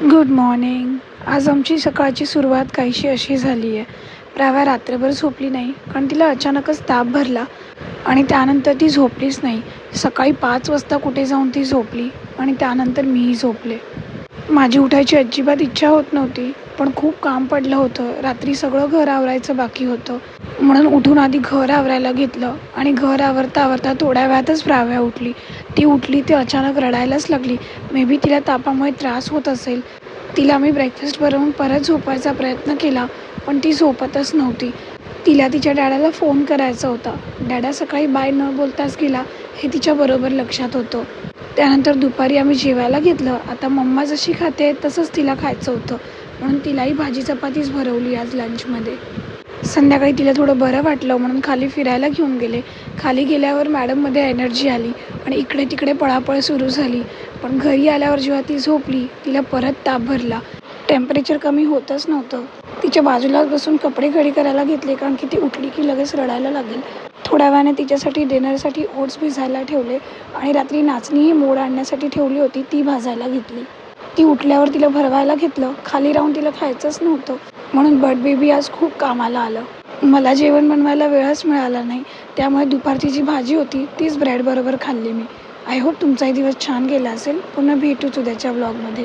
Good morning. आज आमची सकाळची सुरुवात काहीशी अशी झाली आहे. प्राव्या रात्रभर झोपली नाही, कारण तिला अचानकच ताप भरला आणि त्यानंतर ती झोपलीच नाही. सकाळी 5 वाजता कुठे जाऊन ती झोपली आणि त्यानंतर मीही झोपले. माझी उठायची अजिबात इच्छा होत नव्हती, पण खूप काम पडलं होतं. रात्री सगळं घर आवरायचं बाकी होतं, म्हणून उठून आधी घर आवरायला घेतलं आणि घर आवरता आवरता थोड्या वेळातच प्राव्या उठली. ती उठली ते अचानक रडायलाच लागली. मे बी तिला तापामुळे त्रास होत असेल. तिला मी ब्रेकफास्ट बनवून परत झोपायचा प्रयत्न केला, पण ती झोपतच नव्हती. तिला तिच्या डॅडाला फोन करायचा होता. डॅडा सकाळी बाय न बोलताच गेला, हे तिच्याबरोबर लक्षात होतं. त्यानंतर दुपारी आम्ही जेवायला घेतलं. आता मम्मा जशी खाते तसंच तिला खायचं होतं, म्हणून तिलाही भाजी चपातीच भरवली आज लंचमध्ये. संध्याकाळी तिला थोडं बरं वाटलं म्हणून खाली फिरायला घेऊन गेले. खाली गेल्यावर मॅडममध्ये एनर्जी आली आणि इकडे तिकडे पळापळ सुरू झाली. पण घरी आल्यावर जेव्हा ती झोपली, तिला परत ताप भरला. टेम्परेचर कमी होतच नव्हतं. तिच्या बाजूला बसून कपडे घडी करायला घेतले, कारण की ती उठली की लगेच रडायला लागेल. थोड्या वेळाने तिच्यासाठी डिनरसाठी ओट्स भिजायला ठेवले आणि रात्री नाचणीही मोड आणण्यासाठी ठेवली होती, ती भाजायला घेतली. ती उठल्यावर तिला भरवायला घेतलं. खाली राहून तिला खायचंच नव्हतं, म्हणून बर्ड बेबी आज खूप कामाला आलं. मला जेवण बनवायला वेळच मिळाला नाही, त्यामुळे दुपारची जी भाजी होती तीच ब्रेडबरोबर खाल्ली मी. आय होप तुमचाही दिवस छान गेला असेल. पुन्हा भेटूच उद्याच्या व्लॉगमध्ये.